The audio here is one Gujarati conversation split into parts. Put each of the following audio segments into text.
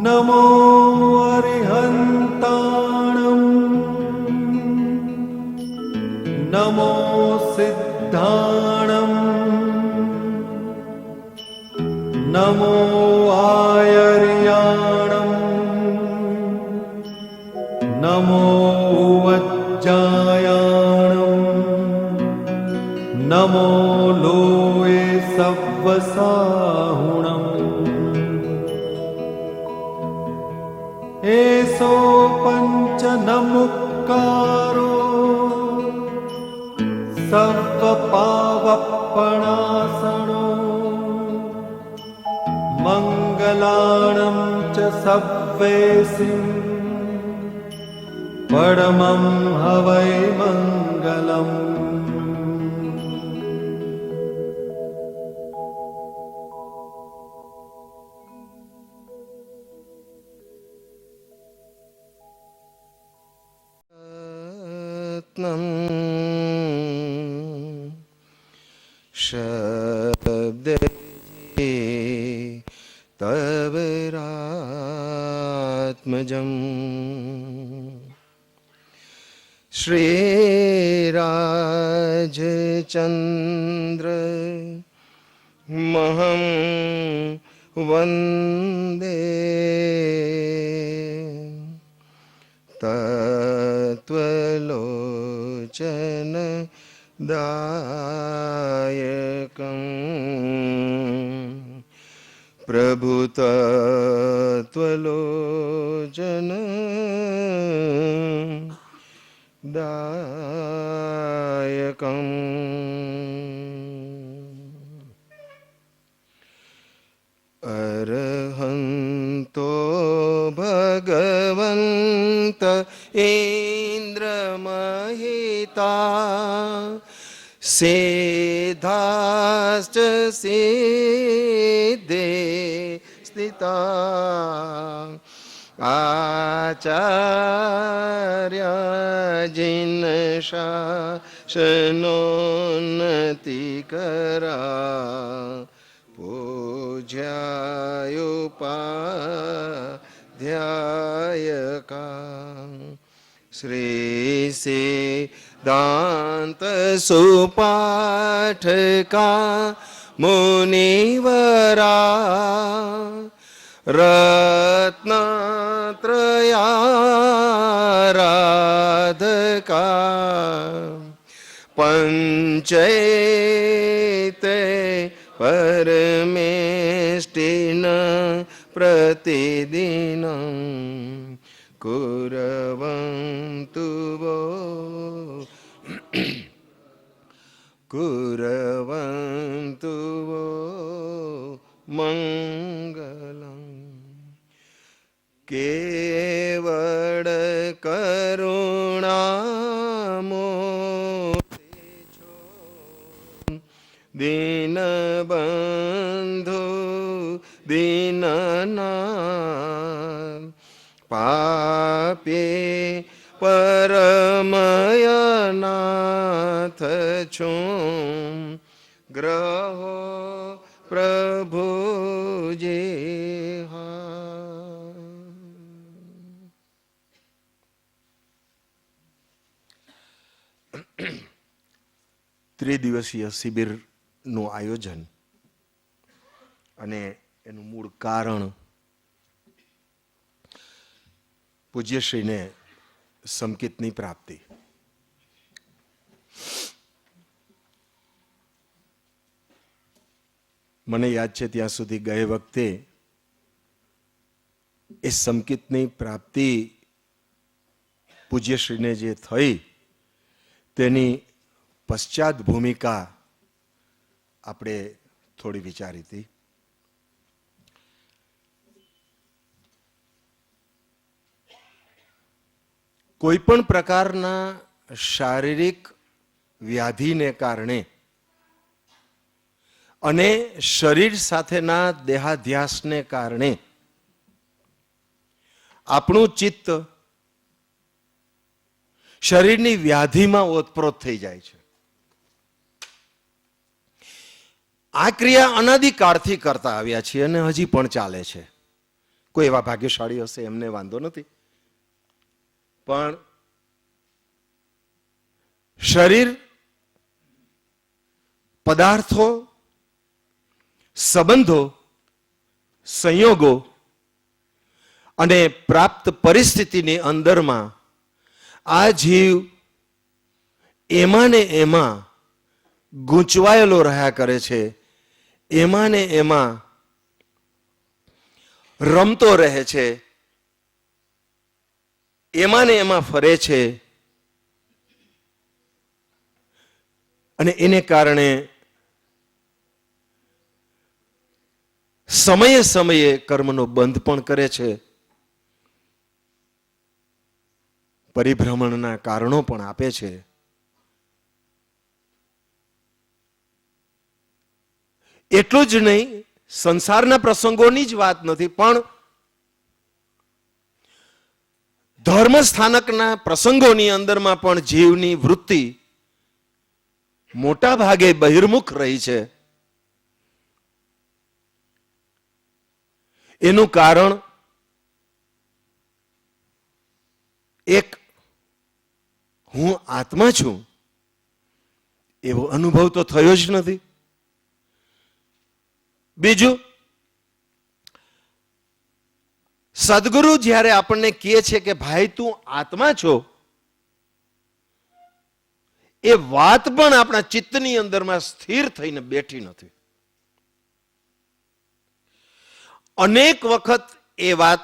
નમો અરિહંતાણમ નમો સિદ્ધાણમ નમો આયર્યાણમ નમો વજ્જાયાણમ નમો લોએ સવ્વસાહુણમ એસો પંચ નમુક્કારો સર્વ પાવપણાસણો મંગલાણં ચ સવ્વેસિં પરમં હવૈ મંગલમ. શબ્દે તવરાત્મજમ શ્રીરાજચંદ્ર મહં વંદે તત્વલોચન દાયકં પ્રભુતત્વલોચન દાયકં. અરહંતો ભગવંત ઇન્દ્રમહિતા સિદ્ધાશ્ચ સિદ્ધે સ્થિતા આચાર્ય જિન શાસનોન્નતિ કરા પૂજ્યાયુપાધ્યાયકા શ્રી સિદ્ધાંત સુપાઠકા મુનિવરા રત્નત્રયારાધકા પંચૈતે પરમેષ્ટિન પ્રતિદિનં કુર્વન્તુ વો કુર્વન્તુ વો મંગલં. કેવળ કરુણામૂર્તિ છો દીનબંધુ દીનનાથ પાપી પરમયનાથ છું ગ્રહો પ્રભુજી હા. ત્રિદિવસીય શિબિરનું આયોજન અને એનું મૂળ કારણ પૂજ્યશ્રીને સંકિતની પ્રાપ્તિ. મને યાદ છે ત્યાં સુધી ગયે વખતે એ સંકિતની પ્રાપ્તિ પૂજ્યશ્રીને જે થઈ તેની પશ્ચાત ભૂમિકા આપણે થોડી વિચારી હતી. કોઈ પણ પ્રકારના શારીરિક વ્યાધિને કારણે અને શરીર સાથેના દેહાધ્યાસને કારણે આપણું ચિત્ત શરીરની વ્યાધિમાં ઓતપ્રોત થઈ જાય છે. આ ક્રિયા અનાદિકાળથી કરતા આવ્યા છીએ અને હજી પણ ચાલે છે. કોઈ એવા ભાગ્યશાળી હશે, એમને વાંધો નથી. પણ શરીર, પદાર્થો, સંબંધો, સંયોગો અને પ્રાપ્ત પરિસ્થિતિની અંદરમાં આ જીવ એમાં ને એમાં ગૂંચવાયેલો રહ્યા કરે છે, એમાં ને એમાં રમતો રહે છે, એમાં ને એમાં ફરે છે. અને એને કારણે સમયે સમયે કર્મનો બંધ પણ કરે છે, પરિભ્રમણના કારણો પણ આપે છે. એટલું જ નહીં, સંસારના પ્રસંગોની જ વાત નથી, પણ ધર્મ સ્થાનકના પ્રસંગોની અંદરમાં પણ જીવની વૃત્તિ મોટા ભાગે બહિર્મુખ રહી છે. એનું કારણ એક, હું આત્મા છું એવો અનુભવ તો થયો જ નથી. બીજું, સદગુરુ જ્યારે આપણને કહે છે કે ભાઈ તું આત્મા છો, એ વાત પણ આપણા ચિત્તની અંદરમાં સ્થિર થઈને બેઠી નથી. અનેક વખત એ વાત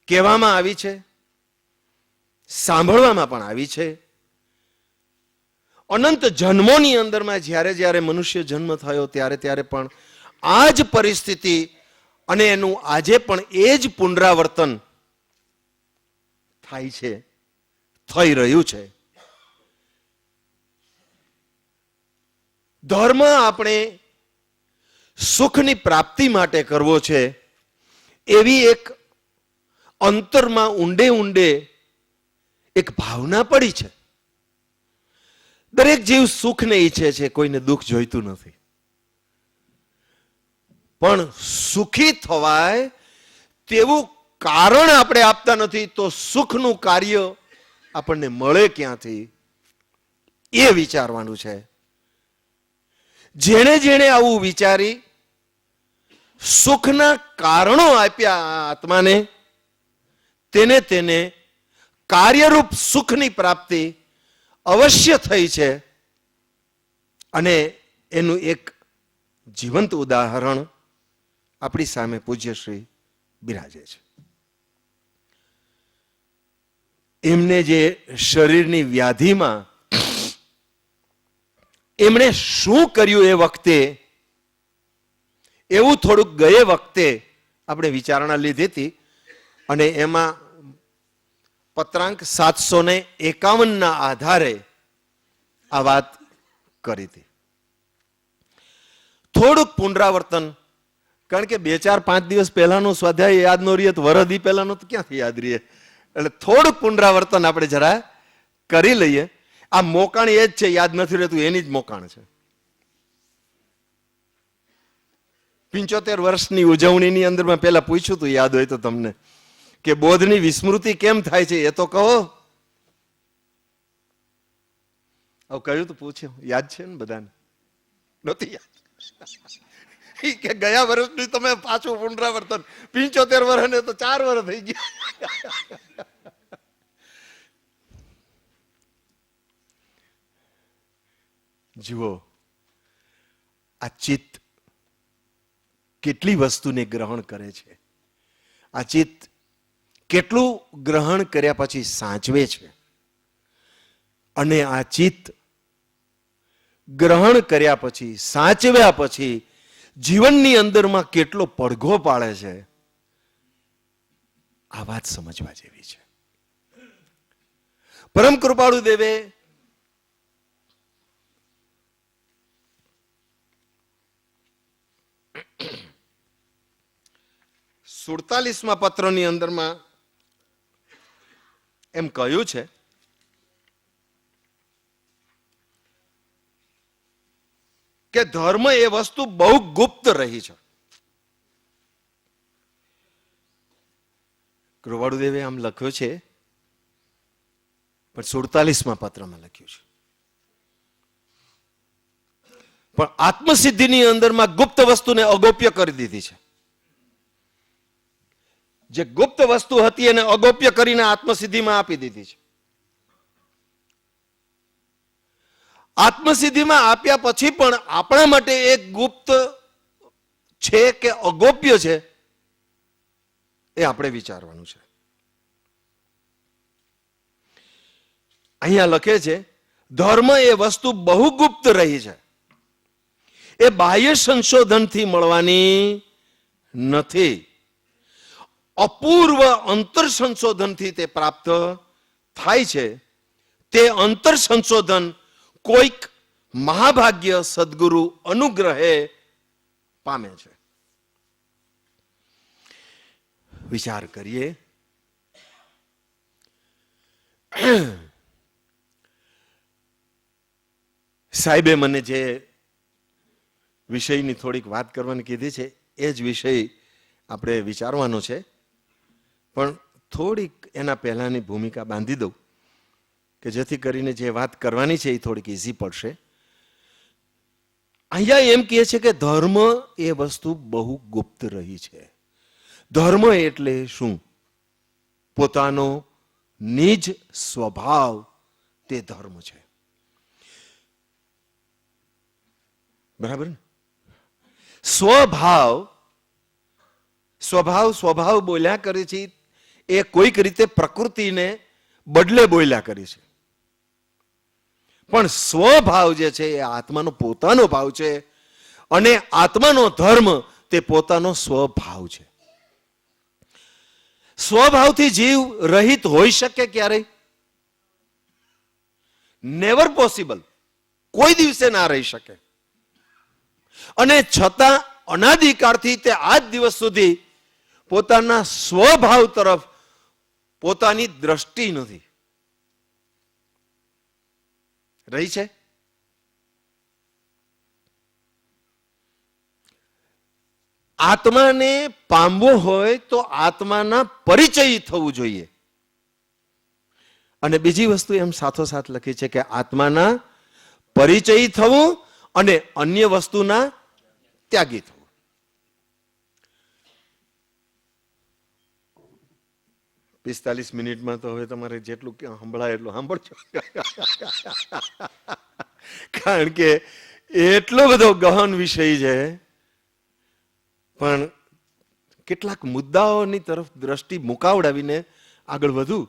કહેવામાં આવી છે, સાંભળવામાં પણ આવી છે. અનંત જન્મોની અંદરમાં જ્યારે જ્યારે મનુષ્ય જન્મ થયો ત્યારે ત્યારે પણ આ જ પરિસ્થિતિ અને એનું આજે પણ એ જ પુનરાવર્તન થાય છે, થઈ રહ્યું છે. ધર્મ આપણે સુખની પ્રાપ્તિ માટે કરવો છે, એવી એક અંતરમાં ઊંડે ઊંડે એક ભાવના પડી છે. દરેક જીવ સુખને ઈચ્છે છે, કોઈને દુઃખ જોઈતું નથી. પણ સુખી થવાય તેવું કારણ આપણે આપતા નથી, તો સુખનું કાર્ય આપણને મળે ક્યાંથી એ વિચારવાનું છે. જેણે જેણે આવું વિચારી સુખના કારણો આપ્યા આત્માને, તેને તેને કાર્યરૂપ સુખની પ્રાપ્તિ અવશ્ય થઈ છે. અને એનું એક જીવંત ઉદાહરણ આપણી સામે પૂજ્યશ્રી બિરાજે છે. એમને જે શરીરની વ્યાધિમાં એમણે શું કર્યું એ વખતે, એવું થોડુંક ગયે વખતે આપણે વિચારણા લીધી હતી અને એમાં પત્રાંક 751 ના આધારે આ વાત કરી હતી. થોડુંક પુનરાવર્તન, કારણ કે 2-4-5 દિવસ પહેલાનો સ્વાધ્યાય યાદ ન રહીએ તો વરદી પહેલાનો તો ક્યાંથી યાદ રહીએ, એટલે થોડુંક પુનરાવર્તન આપણે જરા કરી લઈએ. આ મોકાણ એ જ છે, યાદ નથી રહેતું એની જ મોકાણ છે. 75 વર્ષની ઉજવણીની અંદરમાં પહેલા પૂછ્યું હતું, યાદ હોય તો તમને, કે બોધની વિસ્મૃતિ કેમ થાય છે એ તો કહો. હવે કહ્યું તો પૂછ્યું, યાદ છે ને બધાને? નહોતી યાદ. કે ગયા વર્ષની તમે પાછું પુનરાવર્તન, 75 વર્ષ ને તો 4 વર્ષ થઈ ગયા. જુઓ, આ ચિત્ત કેટલી વસ્તુને ગ્રહણ કરે છે. આ ચિત્ત કેટલું ગ્રહણ કર્યા પછી સાચવે છે. અને આ ચિત્ત ગ્રહણ કર્યા પછી, સાચવ્યા પછી જીવનની અંદરમાં કેટલો પડઘો પાડે છે. આ વાત સમજવા જેવી છે. પરમ કૃપાળુ દેવે સુડતાલીસમાં પત્રની અંદરમાં એમ કહ્યું છે કે ધર્મ એ વસ્તુ બહુ ગુપ્ત રહી છે. કૃપાળુદેવે આમ લખ્યો છે, પણ 47મા પત્રમાં લખ્યું છે. પણ આત્મસિદ્ધિની અંદરમાં ગુપ્ત વસ્તુને અગોપ્ય કરી દીધી છે. જે ગુપ્ત વસ્તુ હતી એને અગોપ્ય કરીને આત્મસિદ્ધિમાં આપી દીધી છે. આત્મસિદ્ધિમાં આપ્યા પછી પણ આપણા માટે એક ગુપ્ત છે કે અગોપ્ય છે એ આપણે વિચારવાનું છે. અહીંયા લખે છે, ધર્મ એ વસ્તુ બહુ ગુપ્ત રહી છે. એ બાહ્ય સંશોધનથી મળવાની નથી. અપૂર્વ અંતર સંશોધનથી તે પ્રાપ્ત થાય છે. તે અંતર સંશોધન કોઈક મહાભાગ્ય સદગુરુ અનુગ્રહે પામે છે. વિચાર કરીએ. સાહેબે મને જે વિષયની થોડીક વાત કરવાની કીધી છે એ જ વિષય આપણે વિચારવાનો છે, પણ થોડીક એના પહેલાની ભૂમિકા બાંધી દઉં કે જેથી કરીને જે વાત કરવાની છે એ થોડીક ઈઝી પડશે. અહીંયા એમ કહે છે કે ધર્મ એ વસ્તુ બહુ ગુપ્ત રહી છે. ધર્મ એટલે શું? પોતાનો નિજ સ્વભાવ તે ધર્મ છે. બરાબર ને? સ્વભાવ બોલ્યા કરે છે એ કોઈક રીતે પ્રકૃતિને બદલે બોલ્યા કરી છે, પણ સ્વભાવ જે છે એ આત્માનો પોતાનો ભાવ છે, અને આત્માનો ધર્મ તે પોતાનો સ્વભાવ છે. સ્વભાવથી જીવ રહિત હોઈ શકે ક્યારેય? Never possible. કોઈ દિવસે ના રહી શકે. અને છતાં અનાદિકાળથી તે આજ દિવસ સુધી પોતાના સ્વભાવ તરફ પોતાની દ્રષ્ટિ નથી રહી છે. આત્માને પામવો હોય તો આત્માના પરિચય થવું જોઈએ. અને બીજી વસ્તુ એમ સાથોસાથ લખી છે કે આત્માના પરિચય થવું અને અન્ય વસ્તુના ત્યાગી થવું. પિસ્તાલીસ મિનિટમાં તો હવે તમારે જેટલું સંભળાય એટલું સાંભળજો, કારણ કે એટલો બધો ગહન વિષય છે. પણ કેટલાક મુદ્દાઓની તરફ દ્રષ્ટિ મુકાવડાવીને આગળ વધુ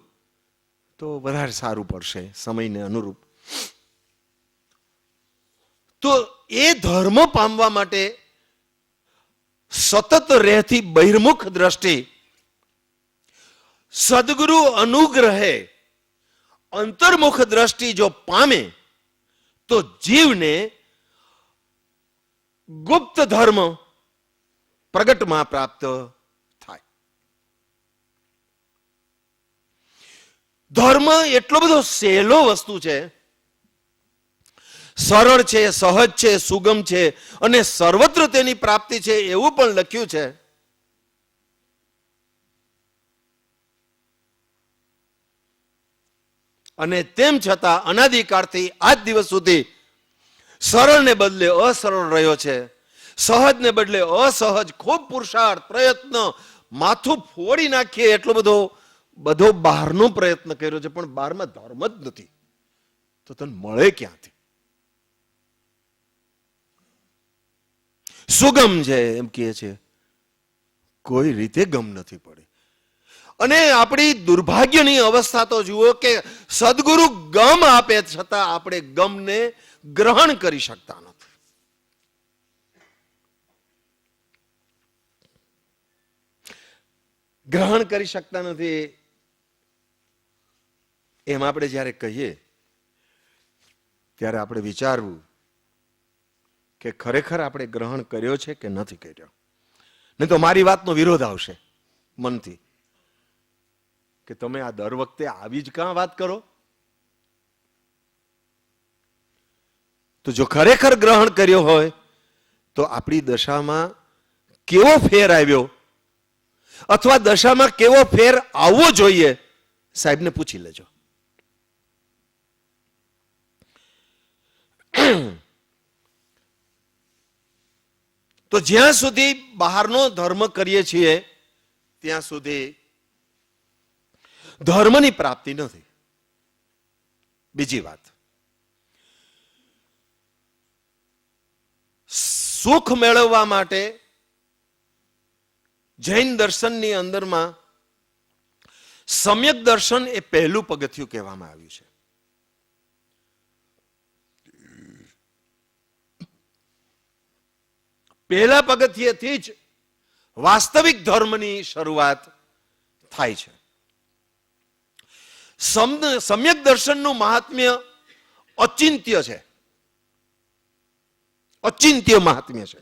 તો વધારે સારું પડશે સમયને અનુરૂપ. તો એ ધર્મ પામવા માટે સતત રહેતી બહિર્મુખ દ્રષ્ટિ સદગુરુ અનુગ્રહે અંતર્મુખ દ્રષ્ટિ જો પામે તો જીવને ગુપ્ત ધર્મ પ્રગટમાં પ્રાપ્ત થાય. ધર્મ એટલો બધો સહેલો વસ્તુ છે, સરળ છે, સહજ છે, સુગમ છે, અને સર્વત્ર તેની પ્રાપ્તિ છે એવું પણ લખ્યું છે. અને તેમ છતાં અનાદિકાળથી આજ દિવસ સુધી સરળને બદલે અસરળ રહ્યો છે, સહજને બદલે અસહજ. ખૂબ પુરુષાર્થ, પ્રયત્ન, માથું ફોડી નાખીએ એટલો બધો બહારનો પ્રયત્ન કર્યો છે, પણ બહારમાં ધર્મ જ નથી, તો તને મળે ક્યાંથી? સુગમ છે એમ કહે છે, કોઈ રીતે ગમ નથી પડી. અને આપણી દુર્ભાગ્યની અવસ્થા તો જુઓ કે સદગુરુ ગમ આપે છતાં આપણે ગમને ગ્રહણ કરી શકતા નથી. ગ્રહણ કરી શકતા નથી એમ આપણે જ્યારે કહીએ ત્યારે આપણે વિચારવું કે ખરેખર આપણે ગ્રહણ કર્યો છે કે નથી કર્યો. નહીં તો મારી વાતનો વિરોધ આવશે મનથી કે તમે આ દર વખતે આવી જ કાં વાત કરો. તો જો ખરેખર ગ્રહણ કર્યો હોય તો આપણી દશામાં કેવો ફેર આવ્યો, અથવા દશામાં કેવો ફેર આવવો જોઈએ, સાહેબને પૂછી લેજો. તો જ્યાં સુધી બહારનો ધર્મ કરીએ છીએ ત્યાં સુધી ધર્મની પ્રાપ્તિ નથી. બીજી વાત, સુખ મેળવવા માટે જૈન દર્શનની અંદરમાં સમ્યક દર્શન એ પહેલું પગથિયું કહેવામાં આવ્યું છે. પહેલા પગથિયેથી જ વાસ્તવિક ધર્મની શરૂઆત થાય છે. સમ્યક દર્શનનું મહાત્મ્ય અચિંત્ય છે, અચિંત્ય મહાત્મ્ય છે.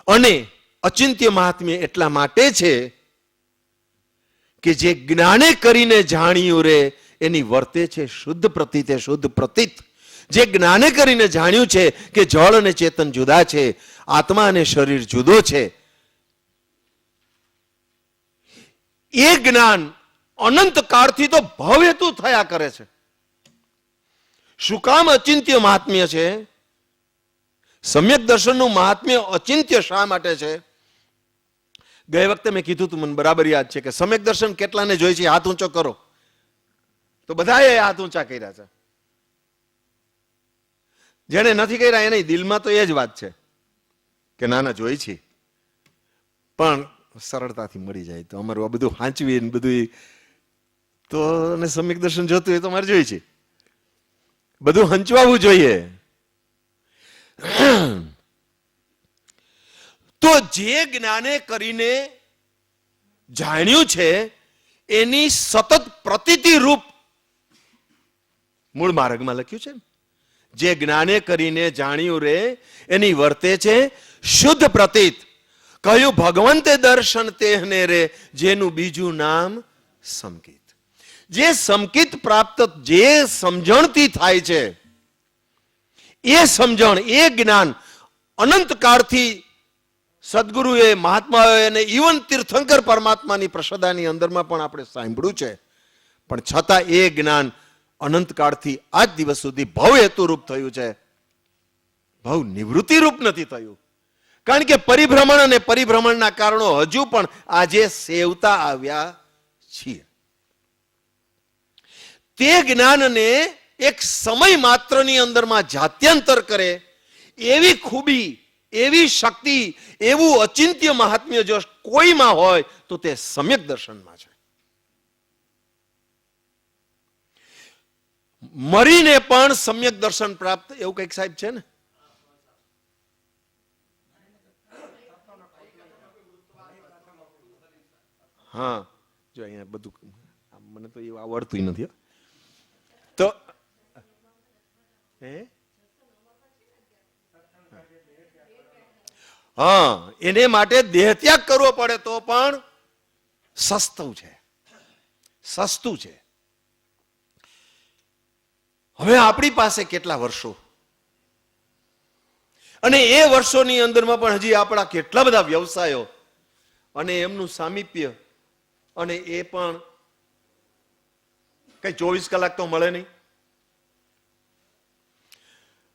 અને અચિંત્ય મહાત્મ્ય એટલા માટે છે કે જે જ્ઞાને કરીને જાણ્યું રે એની વર્તે છે શુદ્ધ પ્રતીત. શુદ્ધ પ્રતીત જે જ્ઞાને કરીને જાણ્યું છે કે જળ અને ચેતન જુદા છે, આત્મા અને શરીર જુદો છે, એ જ્ઞાન અનંત કાળથી તો ભવહેતુ થયા કરે છે. શું કામ અચિંત્ય મહાત્મ્ય છે? સમ્યક દર્શનનું મહાત્મ્ય અચિંત્ય શા માટે છે? ગઈ વખતે મેં કીધું તું, મને બરાબર યાદ છે કે સમ્યક દર્શન કેટલાને જોઈ છે? હાથ ઊંચો કરો. તો બધાએ હાથ ઊંચા કર્યા છે. જેને નથી કર્યા એને દિલમાં તો એ જ વાત છે કે નાના જોઈ છે, પણ સરળતાથી મળી જાય તો અમારું આ બધું હાંચવી બધું તો, અને સમ્યક દર્શન જોતું હોય તો અમારે જોઈ છે, બધું હંચવાવું જોઈએ. તો જે જ્ઞાને કરીને જાણ્યું છે એની સતત પ્રતીતિ રૂપ મૂળ માર્ગમાં લખ્યું છે. જે જ્ઞાને કરીને જાણ્યું રે એની વર્તે છે શુદ્ધ પ્રતીત. કહ્યું ભગવંતે દર્શન તેહને રે જેનું બીજું નામ સમકિત. જે સમકિત પ્રાપ્ત જે સમજણથી થાય છે એ સમજણ, એ જ્ઞાન અનંત કાળથી સદગુરુએ, મહાત્માઓએ અને ઇવન તીર્થંકર પરમાત્માની પ્રસાદાની અંદરમાં પણ આપણે સાંભળ્યું છે, પણ છતાં એ જ્ઞાન અનંત કાળથી આજ દિવસ સુધી ભવ હેતુરૂપ થયું છે, ભવ નિવૃત્તિ રૂપ નથી થયું. કારણ કે પરિભ્રમણ અને પરિભ્રમણના કારણો હજુ પણ આજે સેવતા આવ્યા છીએ. તે જ્ઞાનને એક સમય માત્રની અંદરમાં જાત્યંતર કરે એવી ખૂબી, એવી શક્તિ, એવું અચિંત્ય મહાત્મ્ય જો કોઈમાં હોય તો તે સમ્યક દર્શનમાં છે. મરીને પણ સમ્યક દર્શન પ્રાપ્ત, એવું કઈક સાહેબ છે ને? હા, જો અહીંયા બધું મને તો એવું આવડતું નથી. તો હા, એને માટે દેહ ત્યાગ કરવો પડે તો પણ સસ્તું છે, સસ્તું છે. હવે આપણી પાસે કેટલા વર્ષો, અને એ વર્ષોની અંદરમાં પણ હજી આપણા કેટલા બધા વ્યવસાયો અને એમનું સામીપ્ય, અને એ પણ કઈ 24 કલાક તો મળે નહીં.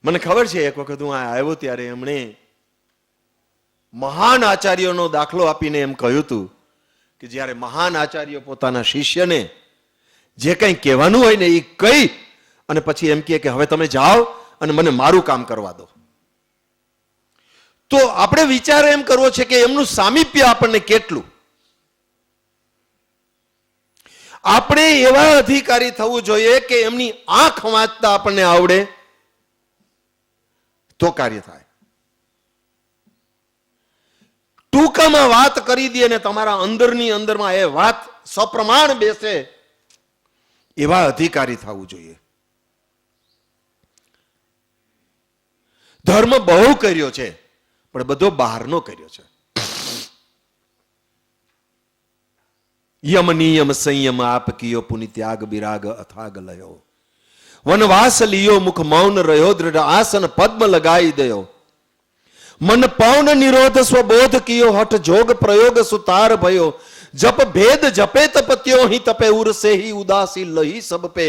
મને ખબર છે એક વખત હું આવ્યો ત્યારે એમણે મહાન આચાર્યોનો દાખલો આપીને એમ કહ્યું હતું કે જ્યારે મહાન આચાર્ય પોતાના શિષ્યને જે કંઈ કહેવાનું હોય ને એ કહી અને પછી એમ કહે કે હવે તમે જાઓ અને મને મારું કામ કરવા દો. તો આપણે વિચાર એમ કરવો છે કે એમનું સામીપ્ય આપણને કેટલું. આપણે એવા અધિકારી થવું જોઈએ કે એમની આંખ વાંચતા આપણને આવડે તો કાર્ય થાય. ટૂંકામાં વાત કરી દે અને તમારા અંદરની અંદરમાં એ વાત સપ્રમાણ બેસે એવા અધિકારી થવું જોઈએ. ધર્મ બહુ કર્યો છે પણ બધો બહારનો કર્યો છે. યમ નિયમ સંયમ આપ કિયો પુનિ ત્યાગ બિરાગ અથાગ લયો. વનવાસ લિયો મુખ મૌન રહ્યો દ્રઢ આસન પદ્મ લગાઈ દયો. મન પૌન નિરોધ સ્વબોધ કિયો હઠ જોગ પ્રયોગ સુતાર ભયો જપ ભેદ જપે તપત્યો હિ તપે ઉરસે હિ ઉદાસી લહી સબ પે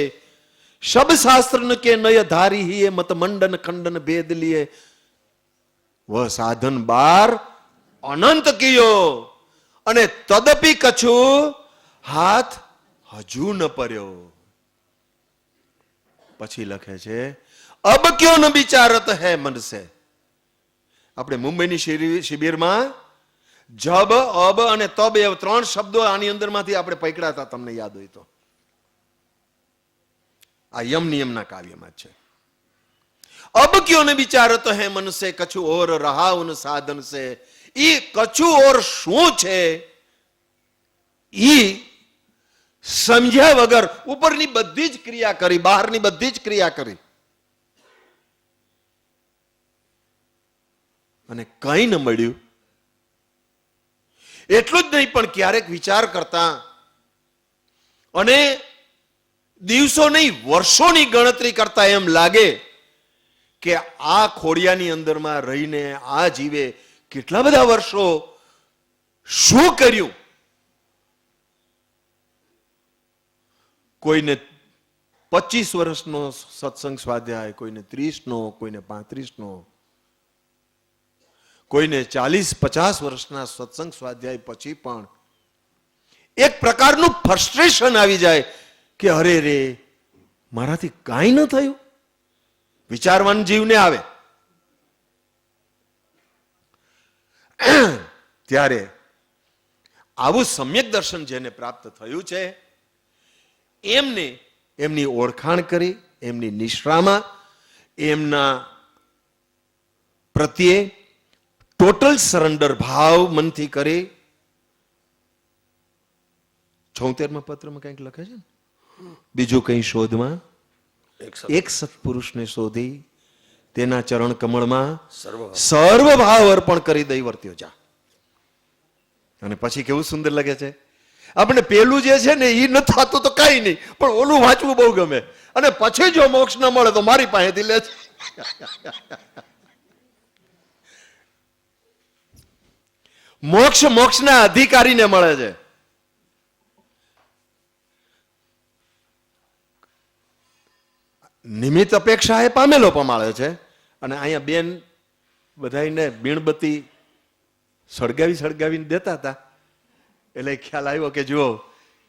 શબ શાસ્ત્ર કે નય ધારી હિ મત મંડન ખંડન ભેદ લીએ વહ સાધન બાર અનંત કિયો અને તદપી કછુ હાથ હજુ ન पर्यो. પછી લખે છે અબ ક્યો ન વિચારત હૈ મન સે. આપણે મુંબઈની શિબિરમાં જબ અબ અને તબ એ ત્રણ શબ્દો આની અંદરમાંથી આપણે પકડ્યા હતા, તમને યાદ હોય તો. આ યમ નિયમના કાવ્યમાં છે. અબ ક્યો ન વિચારત હૈ મન સે કછુ ઓર રહા ઉન સાધન સે. ઈ કછુ ઓર શું છે ઈ સમજ્યા વગર ઉપરની બધી જ ક્રિયા કરી, બહારની બધી જ ક્રિયા કરી અને કઈ ન મળ્યું. એટલું જ નહીં પણ ક્યારેક વિચાર કરતા અને દિવસો નહીં વર્ષોની ગણતરી કરતા એમ લાગે કે આ ખોડિયાની અંદરમાં રહીને આ જીવે કેટલા બધા વર્ષો શું કર્યું. કોઈને 25 વર્ષનો સત્સંગ સ્વાધ્યાય, કોઈને 30નો, કોઈને 35નો, કોઈને 40-50 વર્ષના સત્સંગ સ્વાધ્યાય પછી પણ એક પ્રકારનું ફ્રસ્ટ્રેશન આવી જાય કે અરે રે મારાથી કાંઈ ન થયું. વિચારવાન જીવને આવે. ત્યારે આવું સમ્યક દર્શન જેને પ્રાપ્ત થયું છે એમને એમની ઓળખાણ કરી, એમની નિશ્રામાં એમના પ્રત્યે ટોટલ સરેન્ડર ભાવ મનથી કરી. 76મા પત્રમાં કંઈક લખે છે ને, બીજું કંઈ શોધમાં એક સત્પુરુષને શોધી તેના ચરણ કમળમાં સર્વ ભાવ અર્પણ કરી દઈ વર્ત્યો જા. અને પછી કેવું સુંદર લાગે છે. આપણે પેલું જે છે ને એ ન થતું તો કઈ નહીં, પણ ઓલું વાંચવું બહુ ગમે. અને પછી જો મોક્ષ ન મળે તો મારી પાસેથી લે છે. મોક્ષના અધિકારીને મળે છે. નિમિત્ત અપેક્ષા એ પામેલો પમાળે છે. અને અહીંયા બેન બધાને મીણબત્તી સળગાવીને દેતા હતા એટલે ખ્યાલ આવ્યો કે જુઓ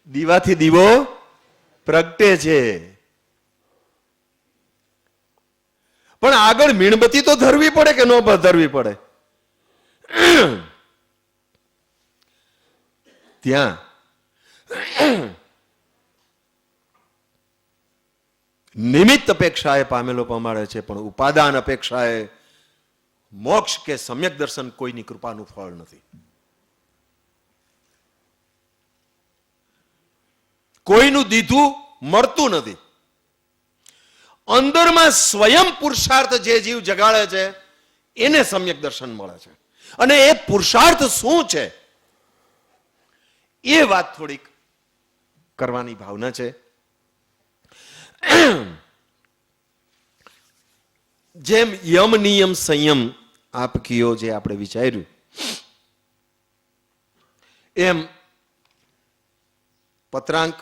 દીવાથી દીવો પ્રગટે છે, પણ આગળ મીણબત્તી તો ધરવી પડે કે ન ધરવી પડે. ત્યાં નિમિત્ત અપેક્ષાએ પામેલો પમાડે છે, પણ ઉપાદાન અપેક્ષાએ મોક્ષ કે સમ્યક દર્શન કોઈની કૃપાનું ફળ નથી. કોઈનું દીધું મળતું નથી. અંદરમાં સ્વયં પુરુષાર્થ જે જીવ જગાડે છે એને સમ્યક દર્શન મળે છે. અને એ પુરુષાર્થ શું છે એ વાત થોડીક કરવાની ભાવના છે. જેમ યમ નિયમ સંયમ આપ કયો જે આપણે વિચાર્યું એમ પત્રાંક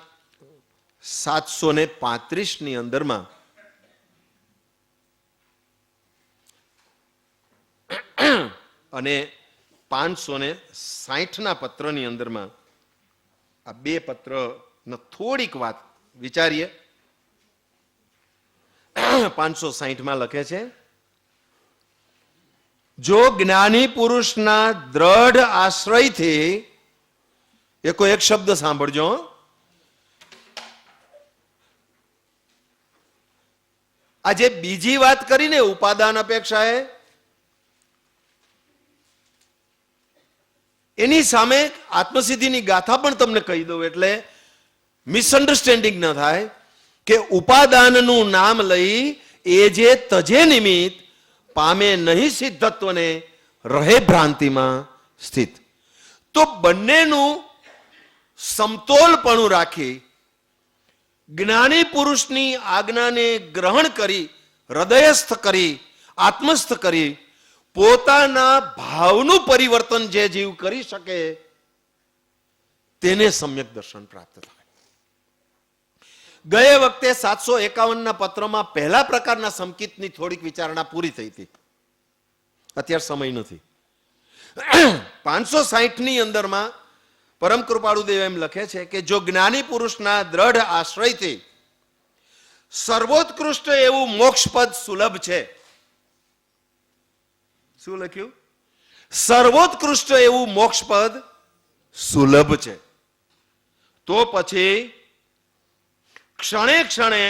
735 ની અંદરમાં અને 560 ના પત્રની અંદરમાં આ બે પત્ર થોડીક વાત વિચારીએ. 560 લખે છે, જો જ્ઞાની પુરુષના દ્રઢ આશ્રયથી, એક શબ્દ સાંભળજો, આ જે બીજી વાત કરીને ઉપાદાન અપેક્ષાએ, એની સામે આત્મસિદ્ધિની ગાથા પણ તમને કહી દઉં એટલે મિસઅન્ડરસ્ટેન્ડિંગ ન થાય કે ઉપાદાનનું નામ લઈ એ જે તજે નિમિત્ત પામે નહીં સિદ્ધત્વને રહે ભ્રાંતિમાં સ્થિત. તો બંનેનું સમતોલપણું રાખી જ્ઞાની પુરુષની આજ્ઞાને ગ્રહણ કરી, હૃદયસ્થ કરી, આત્મસ્થ કરી, પોતાના ભાવનું પરિવર્તન જે જીવ કરી શકે તેને સમ્યક દર્શન પ્રાપ્ત થાય. ગયે વખતે 751 ના પત્રમાં પહેલા પ્રકારના સંકિતની થોડીક વિચારણા પૂરી થઈ હતી. અત્યારે સમય નથી. 560 ની અંદરમાં પરમ કૃપાળુ દેવ એમ લખે છે કે જો જ્ઞાની પુરુષના દ્રઢ આશ્રયથી સર્વોત્કૃષ્ટ એવું મોક્ષપદ સુલભ છે. શું લખ્યું? સર્વોત્કૃષ્ટ એવું મોક્ષપદ સુલભ છે. તો પછી ક્ષણે ક્ષણે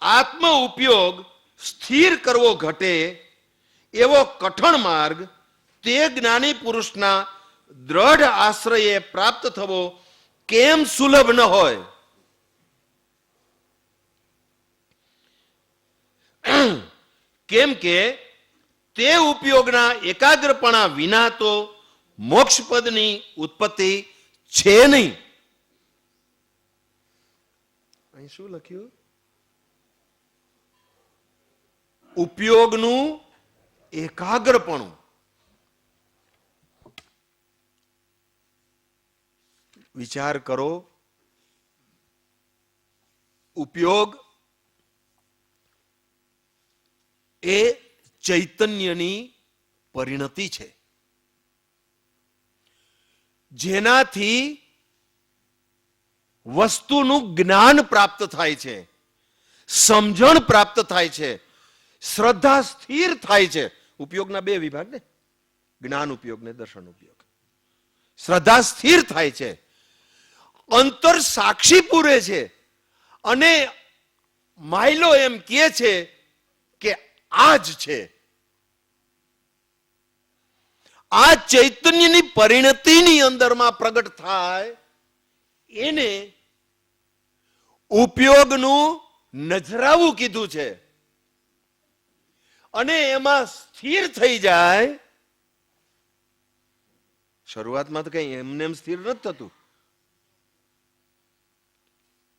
આત્મ ઉપયોગ સ્થિર કરવો ઘટે એવો કઠણ માર્ગ તે જ્ઞાની પુરુષના દ્રઢ આશ્રયે પ્રાપ્ત થવો કેમ સુલભ ન હોય? કેમ કે તે ઉપયોગના એકાગ્રપણા વિના તો મોક્ષપદની ઉત્પત્તિ છે નહીં. અહીં શું લખ્યું? ઉપયોગનું એકાગ્રપણું. વિચાર કરો, ઉપયોગ એ ચૈતન્યની પરિણતિ છે, જેનાથી વસ્તુનું જ્ઞાન પ્રાપ્ત થાય છે, સમજણ પ્રાપ્ત થાય છે, શ્રદ્ધા સ્થિર થાય છે. ઉપયોગના બે વિભાગ ને, જ્ઞાન ઉપયોગ ને દર્શન ઉપયોગ. શ્રદ્ધા સ્થિર થાય છે, અંતર સાક્ષી પૂરે છે, અને માયલો એમ કહે છે કે આ જ છે. આ ચૈતન્યની પરિણતિની અંદરમાં પ્રગટ થાય એને ઉપયોગનું નજરાવું કીધું છે. અને એમાં સ્થિર થઈ જાય. શરૂઆતમાં તો કઈ એમને એમ સ્થિર નથી થતું.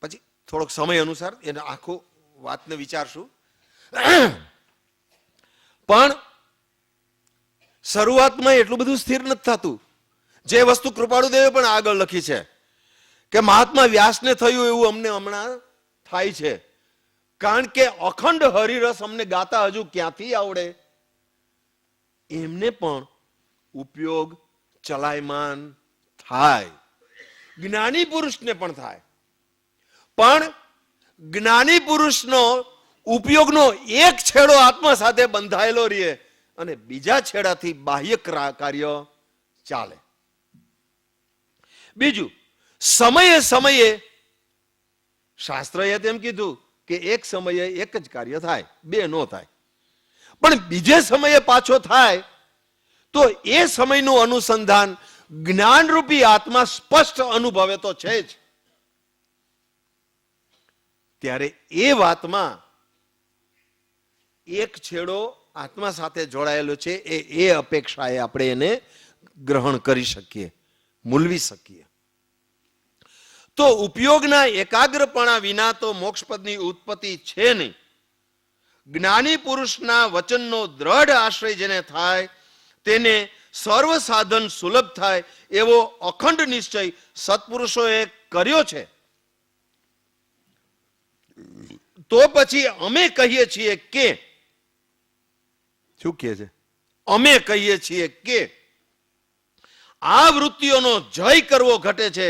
પછી થોડોક સમય અનુસાર એને આખો વાતને વિચારશું. પણ શરૂઆતમાં એટલું બધું સ્થિર નથી થતું. જે વસ્તુ કૃપાળુ દેવે પણ આગળ લખી છે કે મહાત્મા વ્યાસને થયું એવું અમને હમણાં થાય છે. કારણ કે અખંડ હરિરસ અમને ગાતા હજુ ક્યાંથી આવડે? એમને પણ ઉપયોગ ચલાયમાન થાય, જ્ઞાની પુરુષને પણ થાય. પણ જ્ઞાની પુરુષનો ઉપયોગનો એક છેડો આત્મા સાથે બંધાયેલો રહે અને બીજા છેડાથી બાહ્ય કાર્ય ચાલે. બીજું, સમયે સમયે શાસ્ત્રએ તેમ કીધું કે એક સમયે એક જ કાર્ય થાય, બે નો થાય. પણ બીજે સમયે પાછો થાય તો એ સમયનું અનુસંધાન જ્ઞાનરૂપી આત્મા સ્પષ્ટ અનુભવે તો છે જ. ત્યારે એ વાતમાં એક છેડો આત્મા સાથે જોડાયેલો છે, એ અપેક્ષાએ આપણે એને ગ્રહણ કરી શકીએ, મૂલવી શકીએ. તો ઉપયોગના એકાગ્રપણા વિના તો મોક્ષપદની ઉત્પત્તિ છે નહીં. જ્ઞાની પુરુષના વચનનો દ્રઢ આશ્રય જેને થાય તેને સર્વ સાધન સુલભ થાય એવો અખંડ નિશ્ચય સત્પુરુષોએ કર્યો છે. તો પછી અમે કહીએ છીએ કે, શું કહે છે? અમે કહીએ છીએ કે આ વૃત્તિઓનો જય કરવો ઘટે છે,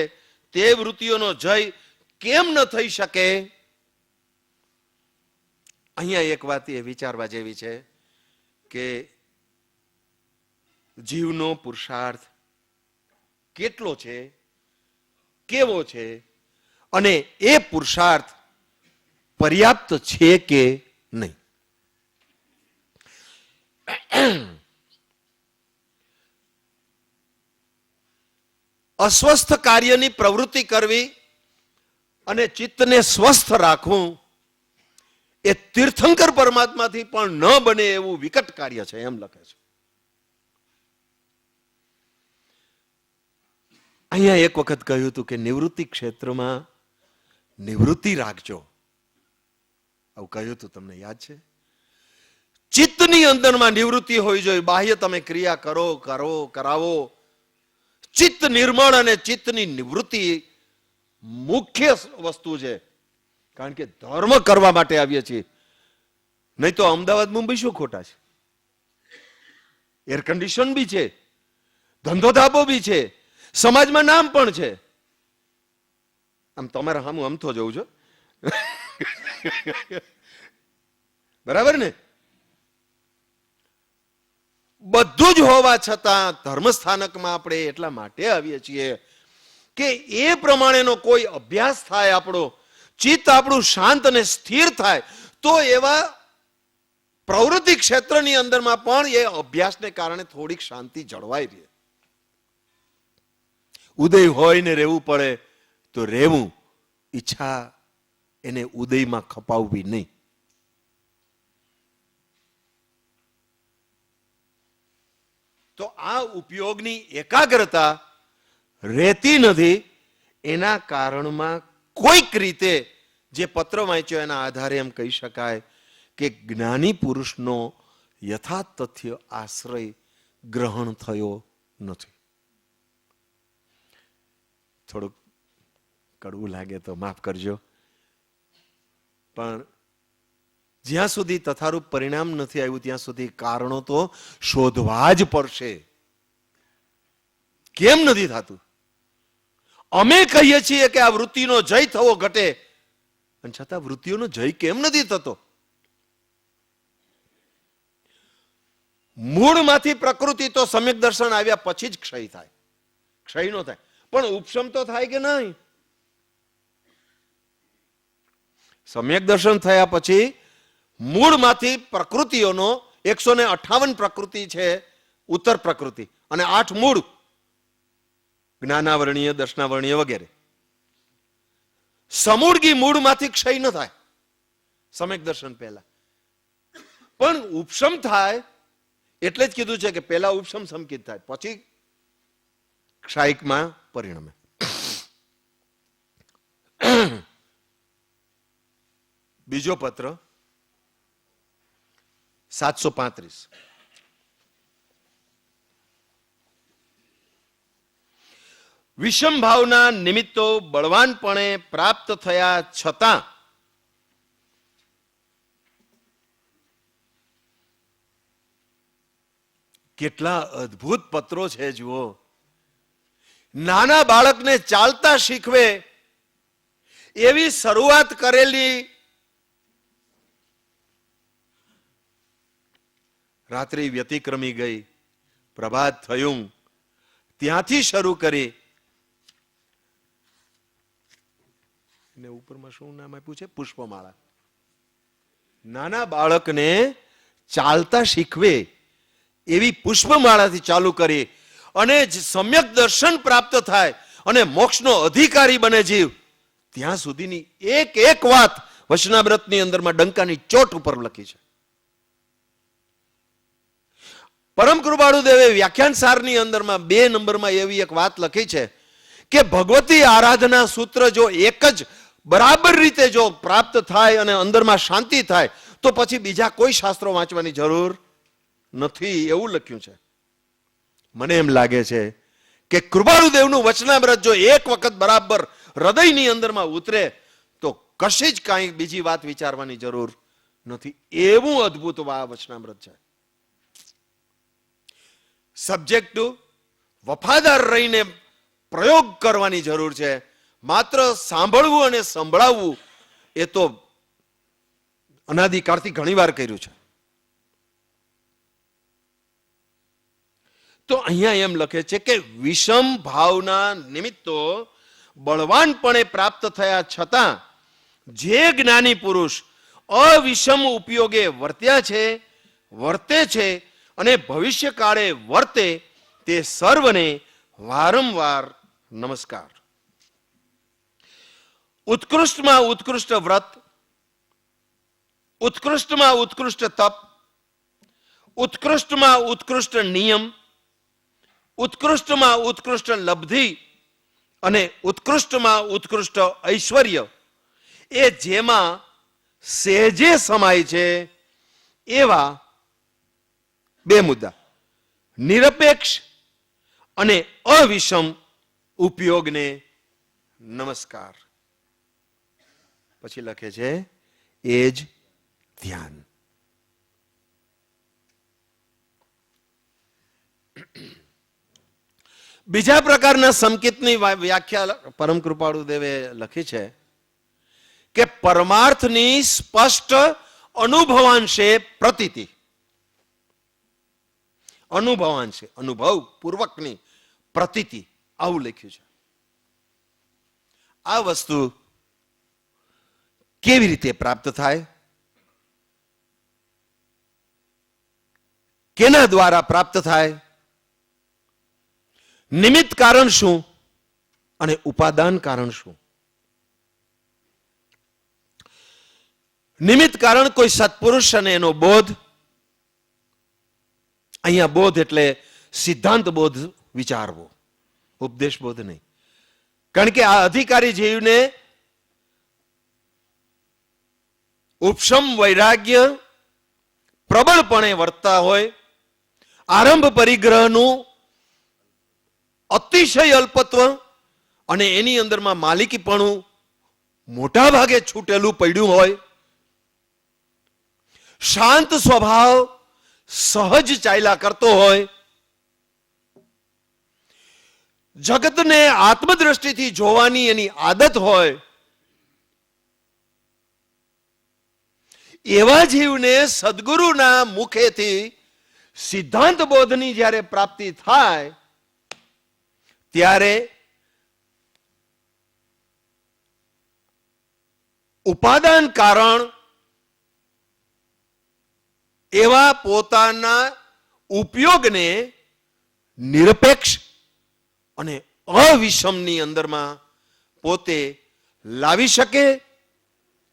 તે વૃત્તિઓનો જય કેમ ન થઈ શકે? અહીંયા એક વાત એ વિચારવા જેવી છે કે જીવનો પુરુષાર્થ કેટલો છે, કેવો છે, અને એ પુરુષાર્થ પર્યાપ્ત છે કે નહીં. અસ્વસ્થ કાર્યની પ્રવૃત્તિ કરવી અને ચિત્તને સ્વસ્થ રાખવું એ તીર્થંકર પરમાત્માથી પણ ન બને એવું વિકટ કાર્ય છે, એમ લખે છે. અહીંયા એક વખત કહ્યું હતું કે નિવૃત્તિ ક્ષેત્રમાં નિવૃત્તિ રાખજો. આવું કહ્યું હતું, તમને યાદ છે? ચિત્તની અંદરમાં નિવૃત્તિ હોવી જોઈએ. બાહ્ય તમે ક્રિયા કરાવો. ચિત્ત નિર્મળ અને ચિત્તની નિવૃત્તિ મુખ્ય વસ્તુ છે. કારણ કે ધર્મ કરવા માટે આવીએ છીએ. નહીં તો અમદાવાદ મુંબઈ શું ખોટા છે? એર કન્ડિશન બી છે, ધંધો ધાબો બી છે, સમાજમાં નામ પણ છે. આમ તમારા સામું અમથો જવું છો બરાબર ને? બધું જ હોવા છતાં ધર્મસ્થાનકમાં આપણે એટલા માટે આવીએ છીએ કે એ પ્રમાણેનો કોઈ અભ્યાસ થાય, આપણો ચિત્ત આપણું શાંત અને સ્થિર થાય, તો એવા પ્રવૃત્તિ ક્ષેત્રની અંદરમાં પણ એ અભ્યાસને કારણે થોડીક શાંતિ જળવાઈ રહે. ઉદય હોય ને રહેવું પડે તો રહેવું, ઈચ્છા એને ઉદયમાં ખપાવવી નહીં. તો આ ઉપયોગની એકાગ્રતા રહેતી નથી. એના કારણમાં કોઈક રીતે જે પત્ર વાંચ્યો એના આધારે એમ કહી શકાય કે જ્ઞાની પુરુષનો યથાર્થ તથ્ય આશ્રય ગ્રહણ થયો નથી. થોડુંક કડવું લાગે તો માફ કરજો, પણ જ્યાં સુધી તથારૂપ પરિણામ નથી આવ્યું ત્યાં સુધી કારણો તો શોધવા જ પડશે. કેમ નથી થતું? અમે કહીએ છીએ કે આ વૃત્તિનો જય થવો ઘટે, અને છતાં વૃત્તિઓનો જય કેમ નથી થતો? મૂળમાંથી પ્રકૃતિ તો સમ્યક દર્શન આવ્યા પછી જ ક્ષય થાય. ક્ષય નો થાય, પણ ઉપશમ તો થાય કે નહીં? સમ્યક દર્શન થયા પછી મૂળમાંથી પ્રકૃતિઓનો 158 પ્રકૃતિ છે, ઉત્તર પ્રકૃતિ, અને 8 મૂળ, જ્ઞાનાવરણીય, દર્શનાવરણીય વગેરે. સમૂળગી મૂળમાંથી ક્ષય ન થાય સમ્યક દર્શન પહેલા, પણ ઉપશમ થાય. એટલે જ કીધું છે કે પહેલા ઉપશમ સંકિત થાય, પછી ક્ષાયિકમાં પરિણમે. બીજો પત્ર 735. વિષમ ભાવના નિમિત્તો બળવાનપણે પ્રાપ્ત થયા છતાં કેટલા અદ્ભુત પત્રો છે જુઓ. નાના બાળકને ચાલતા શીખવે એવી શરૂઆત કરેલી, રાત્રિ વ્યતિક્રમી ગઈ, પ્રભાત થયું, ત્યાંથી શરૂ કરી. એને ઉપરમાં શું નામ આપ્યું છે? પુષ્પમાળા. નાના બાળકને ચાલતા શીખવે એવી પુષ્પમાળાથી ચાલુ કરી અને સમ્યક દર્શન પ્રાપ્ત થાય અને મોક્ષનો અધિકારી બને જીવ, ત્યાં સુધીની એક એક વાત વચનામૃતની અંદરમાં ડંકાની ચોટ ઉપર લખી છે. પરમ કૃપાળુ દેવે વ્યાખ્યાન સારની અંદરમાં 2 નંબરમાં એવી એક વાત લખી છે કે ભગવતી આરાધના સૂત્ર જો એક જ બરાબર રીતે જો પ્રાપ્ત થાય અને અંદરમાં શાંતિ થાય તો પછી બીજા કોઈ શાસ્ત્રો વાંચવાની જરૂર નથી, એવું લખ્યું છે. મને એમ લાગે છે કે કૃપાળુદેવનું વચનામૃત જો એક વખત બરાબર હૃદયની અંદરમાં ઉતરે તો કશી જ કાંઈ બીજી વાત વિચારવાની જરૂર નથી. એવું અદ્ભુત આ વચનામૃત છે. સબ્જેક્ટ વફાદાર રહીને પ્રયોગ કરવાની જરૂર છે. માત્ર સાંભળવું અને સંભળાવવું એ તો અનાદિકાળથી ઘણી વાર કર્યું છે. તો અહીંયા એમ લખે છે કે વિષમ ભાવના નિમિત્તો બળવાનપણે પ્રાપ્ત થયા છતાં જે જ્ઞાની પુરુષ અવિષમ ઉપયોગે વર્તે છે અને ભવિષ્ય કાળે વર્તે તે સર્વને વારંવાર નમસ્કાર. ઉત્કૃષ્ટમાં ઉત્કૃષ્ટ વ્રત, ઉત્કૃષ્ટમાં ઉત્કૃષ્ટ તપ, ઉત્કૃષ્ટમાં ઉત્કૃષ્ટ નિયમ, ઉત્કૃષ્ટમાં ઉત્કૃષ્ટ લબ્ધિ અને ઉત્કૃષ્ટમાં ઉત્કૃષ્ટ ઐશ્વર્ય એ જેમાં સહેજે સમાય છે એવા બે મુદ્દા, નિરપેક્ષ અને અવિષમ ઉપયોગને નમસ્કાર. પછી લખે છે એ જ ધ્યાન. બીજા પ્રકારના સંકેતની વ્યાખ્યા પરમ કૃપાળુ દેવે લખી છે કે પરમાર્થની સ્પષ્ટ અનુભવાંશે પ્રતીતિ. અનુભવાંશે, અનુભવ પૂર્વકની પ્રતીતિ, આવું લખ્યું છે. આ વસ્તુ કેવી રીતે પ્રાપ્ત થાય, કેના દ્વારા પ્રાપ્ત થાય, નિમિત્ત કારણ શું અને ઉપાદાન કારણ શું? નિમિત્ત કારણ કોઈ સત્પુરુષ અને એનો બોધ. અહીંયા બોધ એટલે સિદ્ધાંત બોધ વિચારવો, ઉપદેશ બોધ નહીં. કારણ કે આ અધિકારી જીવને ઉપશમ વૈરાગ્ય પ્રબળપણે વર્તતા હોય, આરંભ પરિગ્રહનું અતિશય અલ્પત્વ અને એની અંદરમાં માલિકીપણું મોટા ભાગે છૂટેલું પડ્યું હોય, શાંત સ્વભાવ સહજ ચાલ્યા કરતો હોય, જગતને આત્મદ્રષ્ટિથી જોવાની એની આદત હોય, એવા જીવને સદગુરુના મુખેથી સિદ્ધાંત બોધની જ્યારે પ્રાપ્તિ થાય ત્યારે ઉપાદાન કારણ એવા પોતાના ઉપયોગને નિરપેક્ષ અને અવિષમની અંદરમાં પોતે લાવી શકે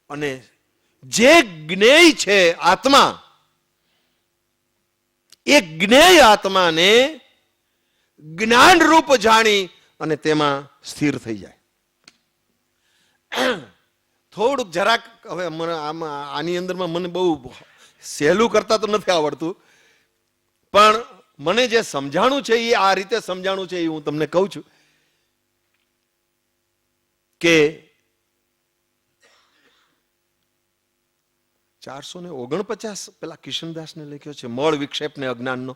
અને જે જ્ઞેય છે આત્મા, એ જ્ઞેય આત્માને જ્ઞાન રૂપ જાણી અને તેમાં સ્થિર થઈ જાય. થોડુંક જરાક હવે આની અંદરમાં મને બહુ સહેલું કરતા તો નથી આવડતું, પણ મને જે સમજાણું છે એ આ રીતે સમજાણું છે એ હું તમને કહું છું કે 449 પેલા કિશનદાસને લખ્યો છે મળ વિક્ષેપ ને અજ્ઞાનનો,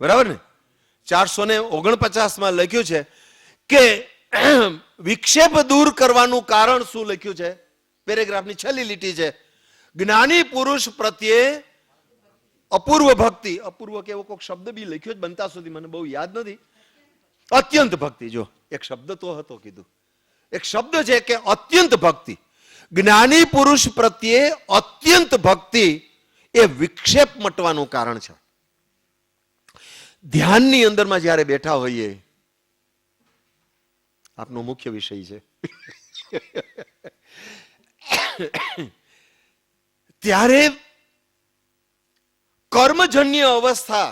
બરાબર ને? 449 માં લખ્યું છે કે વિક્ષેપ દૂર કરવાનું કારણ શું લખ્યું છે? પેરેગ્રાફની છેલ્લી લીટી છે, જ્ઞાની પુરુષ પ્રત્યે અપૂર્વ ભક્તિ. અપૂર્વ કે એવો કોઈક શબ્દ બી લખ્યો જ બનતા સુધી મને બહુ યાદ નથી. અત્યંત ભક્તિ, જો એક શબ્દ તો હતો કીધું, એક શબ્દ છે કે અત્યંત ભક્તિ. જ્ઞાની પુરુષ પ્રત્યે અત્યંત ભક્તિ એ વિક્ષેપ મટવાનું કારણ છે. ધ્યાનની અંદરમાં જ્યારે બેઠા હોઈએ, આપનો મુખ્ય વિષય છે, ત્યારે કર્મજન્ય અવસ્થા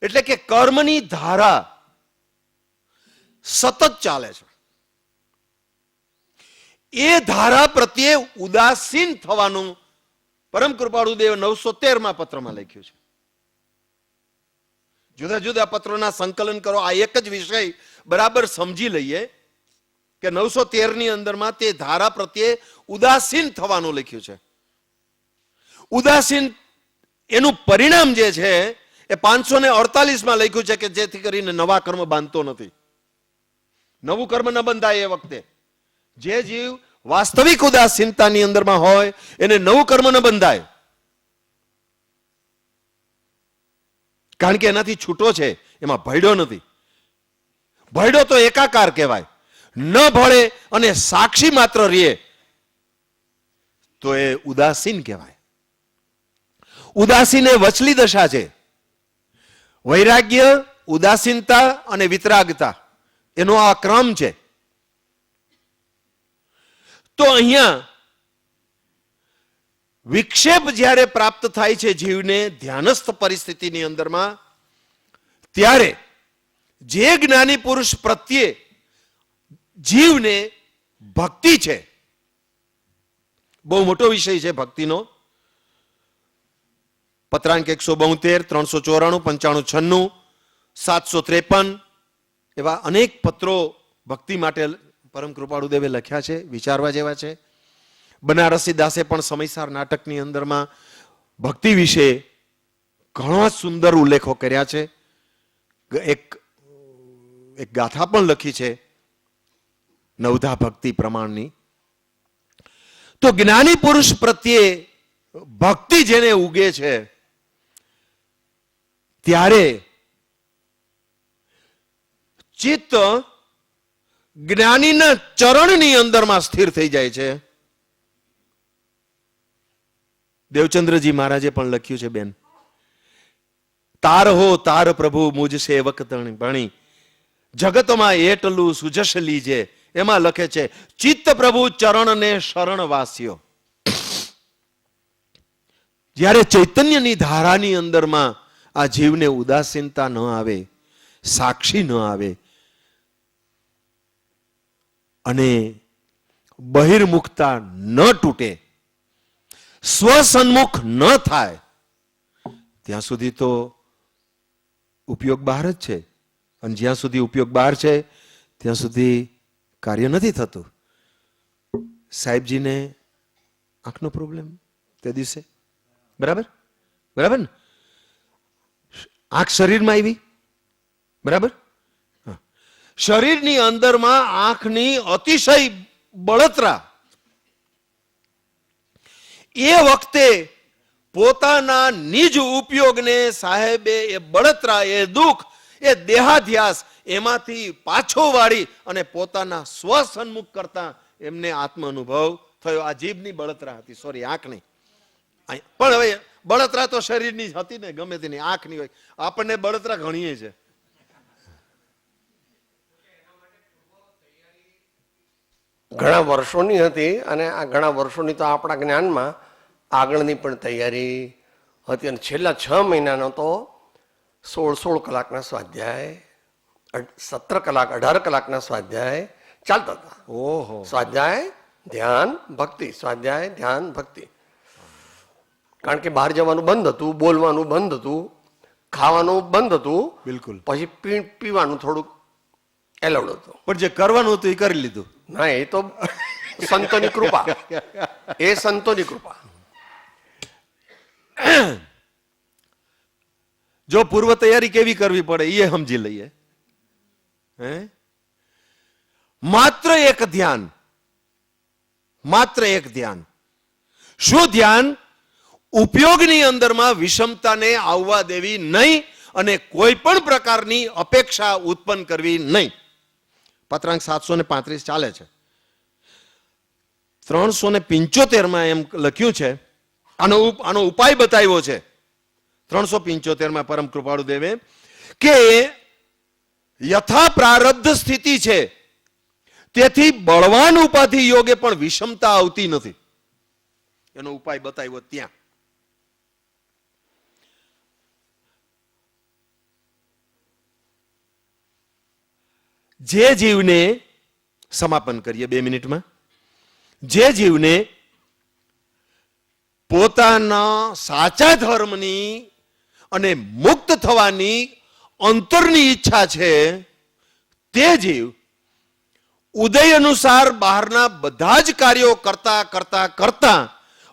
એટલે કે કર્મની ધારા સતત ચાલે છે. એ ધારા પ્રત્યે ઉદાસીન થવાનું પરમ કૃપાળુ દેવ 913 પત્રમાં લખ્યું છે. જુદા જુદા પત્રોના સંકલન કરો, આ એક જ વિષય બરાબર સમજી લઈએ કે 913 અંદરમાં તે ધારા પ્રત્યે ઉદાસીન થવાનું લખ્યું છે. ઉદાસીન એનું પરિણામ જે છે એ 548 લખ્યું છે કે જેથી કરીને નવા કર્મ બાંધતો નથી. નવું કર્મ ન બંધાય એ વખતે જે જીવ વાસ્તવિક ઉદાસીનતાની અંદરમાં હોય એને નવું કર્મ ન બંધાય, કારણ કે એનાથી છૂટો છે, એમાં ભયડો નથી. ભયડો તો એકાકાર કહેવાય. ન ભળે અને સાક્ષી માત્ર રહે તો એ ઉદાસીન કહેવાય. ઉદાસીન એ વચલી દશા છે. વૈરાગ્ય, ઉદાસીનતા અને વિતરાગતા એનો આ ક્રમ છે. તો અહીંયા વિક્ષેપ જ્યારે પ્રાપ્ત થાય છે જીવને ધ્યાનસ્થ પરિસ્થિતિની અંદરમાં, ત્યારે જે જ્ઞાની પુરુષ પ્રત્યે જીવને ભક્તિ છે, બહુ મોટો વિષય છે ભક્તિનો, પત્રાંક 172, 394, 95, 96, 753 એવા અનેક પત્રો ભક્તિ માટે પરમ કૃપાળુદેવે લખ્યા છે, વિચારવા જેવા છે. બનારસી દાસે પણ સમયસાર નાટકની અંદરમાં ભક્તિ વિશે ઘણા સુંદર ઉલ્લેખો કર્યા છે. એક ગાથા પણ લખી છે નવધા ભક્તિ પ્રમાણની. તો જ્ઞાની પુરુષ પ્રત્યે ભક્તિ જેને ઉગે છે ત્યારે ચિત્ત જ્ઞાનીના ચરણની અંદરમાં સ્થિર થઈ જાય છે. દેવચંદ્રજી મહારાજે પણ લખ્યું છે, બેન, તાર હો તાર પ્રભુ મુજ સેવક ભણી જગતમાં એટલું સુજસ લીજે. એમાં લખે છે, ચિત્ત પ્રભુ ચરણને શરણ વાસ્યો. જ્યારે ચૈતન્યની ધારાની અંદરમાં આ જીવને ઉદાસીનતા ન આવે, સાક્ષી ન આવે અને બહિર્મુખતા ન તૂટે, સ્વસન્મુખ ન થાય, ત્યાં સુધી તો ઉપયોગ બહાર જ છે. અને જ્યાં સુધી ઉપયોગ બહાર છે ત્યાં સુધી કાર્ય નથી થતું. સાહેબજીને આંખનો પ્રોબ્લેમ તે દિવસે, બરાબર બરાબર ને, આંખ શરીરમાં આવી, બરાબર. શરીરની અંદરમાં આંખની અતિશય બળતરા. એ વખતે પોતાના નિજ ઉપયોગને સાહેબે એ બળતરા, એ દુઃખ, એ દેહાધ્યાસ એમાંથી પાછો વાળી અને પોતાના સ્વસન્મુખ કરતા એમને આત્મ અનુભવ થયો. આ જીભની બળતરા હતી, સોરી, આંખની. પણ હવે બળતરા તો શરીરની જ હતી ને, ગમે તેની આંખની હોય. આપણને બળતરા ઘણીએ છે. ઘણા વર્ષોની હતી અને આ ઘણા વર્ષોની તો આપણા જ્ઞાનમાં આગળની પણ તૈયારી હતી. અને છેલ્લા 6 મહિનાનો તો 16 કલાકના સ્વાધ્યાય, 17 કલાક, 18 કલાકના સ્વાધ્યાય ચાલતા હતા. ઓહો, સ્વાધ્યાય ધ્યાન ભક્તિ, સ્વાધ્યાય ધ્યાન ભક્તિ. કારણ કે બહાર જવાનું બંધ હતું, બોલવાનું બંધ હતું, ખાવાનું બંધ હતું. બિલકુલ. પછી પીવાનું થોડુંક એલાઉડ હતું. પણ જે કરવાનું હતું એ કરી લીધું. ના, એ તો સંતોની કૃપા, એ સંતોની કૃપા. જો પૂર્વ તૈયારી કેવી કરવી પડે એ સમજી લઈએ. માત્ર એક ધ્યાન, માત્ર એક ધ્યાન. શું ધ્યાન? ઉપયોગની અંદરમાં વિષમતાને આવવા દેવી નહીં અને કોઈ પણ પ્રકારની અપેક્ષા ઉત્પન્ન કરવી નહીં. પત્રાંક 735 ચાલે છે. 375 એમ લખ્યું છે, આનો ઉપાય બતાવ્યો છે 375 પરમ કૃપાળુ દેવે, કે યથા પ્રારબ્ધ સ્થિતિ છે તેથી બળવાન ઉપાધિ યોગે પણ વિષમતા આવતી નથી. એનો ઉપાય બતાવ્યો ત્યાં. જે જીવને, સમાપન કરીએ 2 મિનિટમાં, જે જીવને પોતાના સાચા ધર્મની અને મુક્ત થવાની અંતરની ઈચ્છા છે, તે જીવ ઉદય અનુસાર બહારના બધા જ કાર્યો કરતા કરતા કરતા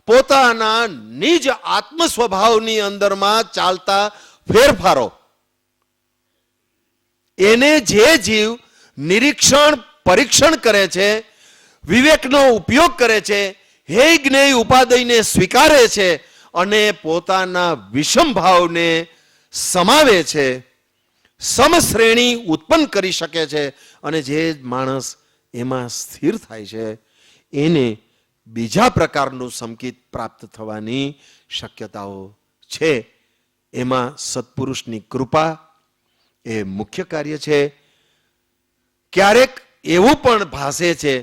પોતાના નિજ આત્મ સ્વભાવની અંદરમાં ચાલતા ફેરફારો, એને જે જીવ નિરીક્ષણ પરીક્ષણ કરે છે, વિવેકનો ઉપયોગ કરે છે, હે જ્ઞેય ઉપાદયને સ્વીકારે છે અને પોતાના વિષમ ભાવને સમાવે છે, સમશ્રેણી ઉત્પન્ન કરી શકે છે અને જે માણસ એમાં સ્થિર થાય છે એને બીજા પ્રકારનું સંકિત પ્રાપ્ત થવાની શક્યતાઓ છે. એમાં સત્પુરુષની કૃપા એ મુખ્ય કાર્ય છે. ક્યારેક એવું પણ ભાસે છે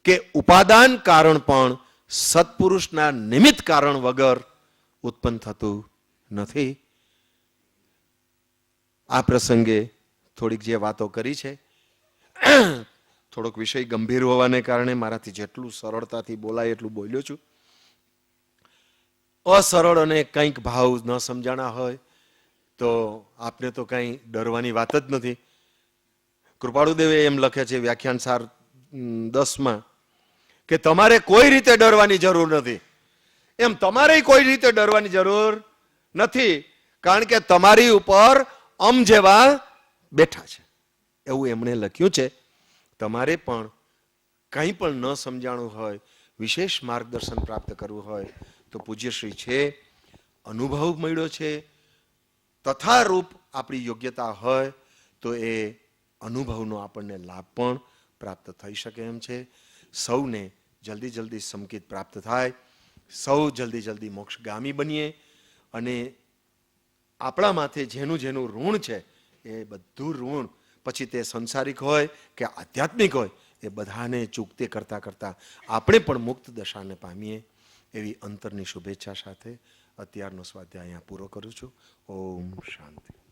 કે ઉપાદાન કારણ પણ સત્પુરુષના નિમિત્ત કારણ વગર ઉત્પન્ન થતું નથી. આ પ્રસંગે થોડીક જે વાતો કરી છે, થોડોક વિષય ગંભીર હોવાને કારણે મારાથી જેટલું સરળતાથી બોલાય એટલું બોલ્યો છું. અસરળ અને કંઈક ભાવ ન સમજાણા હોય તો આપને તો કંઈ ડરવાની વાત જ નથી. કૃપાળુદેવે એમ લખે છે વ્યાખ્યાન સાર 10માં કે તમારે કોઈ રીતે ડરવાની જરૂર નથી. એમ તમારે કોઈ રીતે ડરવાની જરૂર નથી, કારણ કે તમારી ઉપર અમ જેવા બેઠા છે, એવું એમણે લખ્યું છે. તમારે પણ કંઈ પણ ન સમજાણું હોય, વિશેષ માર્ગદર્શન પ્રાપ્ત કરવું હોય તો પૂજ્યશ્રી છે, અનુભવ મળ્યો છે, તથારૂપ આપણી યોગ્યતા હોય તો એ અનુભવનો આપણને લાભ પણ પ્રાપ્ત થઈ શકે એમ છે. સૌને જલ્દી જલ્દી સંકેત પ્રાપ્ત થાય, સૌ જલ્દી જલ્દી મોક્ષગામી બનીએ અને આપણા માથે જેનું જેનું ઋણ છે એ બધું ઋણ, પછી તે સંસારિક હોય કે આધ્યાત્મિક હોય, એ બધાને ચૂકતે કરતા કરતા આપણે પણ મુક્ત દશાને પામીએ એવી અંતરની શુભેચ્છા સાથે અત્યારનો સ્વાધ્યાય અહીંયા પૂરો કરું છું. ઓમ શાંતિ.